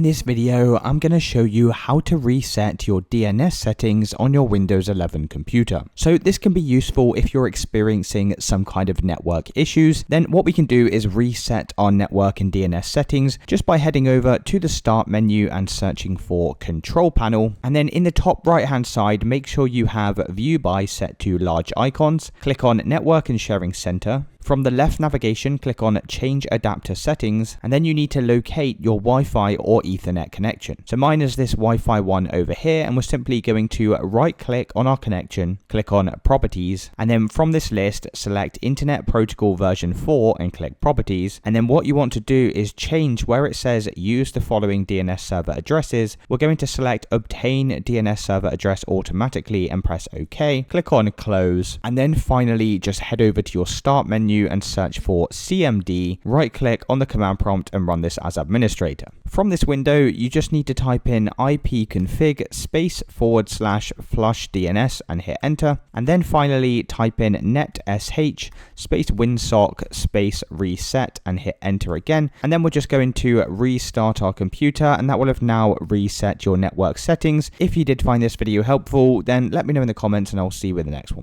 this video, I'm going to show you how to reset your DNS settings on your Windows 11 computer. So this can be useful if you're experiencing some kind of network issues. Then what we can do is reset our network and DNS settings just by heading over to the Start menu and searching for Control Panel. And then in the top right hand side, make sure you have View By set to large icons. Click on Network and Sharing Center. From the left navigation, click on Change Adapter Settings, and then you need to locate your Wi-Fi or Ethernet connection. So mine is this Wi-Fi one over here, and we're simply going to right-click on our connection, click on Properties, and then from this list, select Internet Protocol version 4 and click Properties. And then what you want to do is change where it says Use the following DNS server addresses. We're going to select Obtain DNS server address automatically and press OK. Click on Close, and then finally just head over to your Start menu and search for CMD, right click on the command prompt and run this as administrator. From this window, you just need to type in ipconfig /flush DNS and hit enter. And then finally type in netsh winsock reset and hit enter again. And then we're just going to restart our computer, and that will have now reset your network settings. If you did find this video helpful, then let me know in the comments and I'll see you in the next one.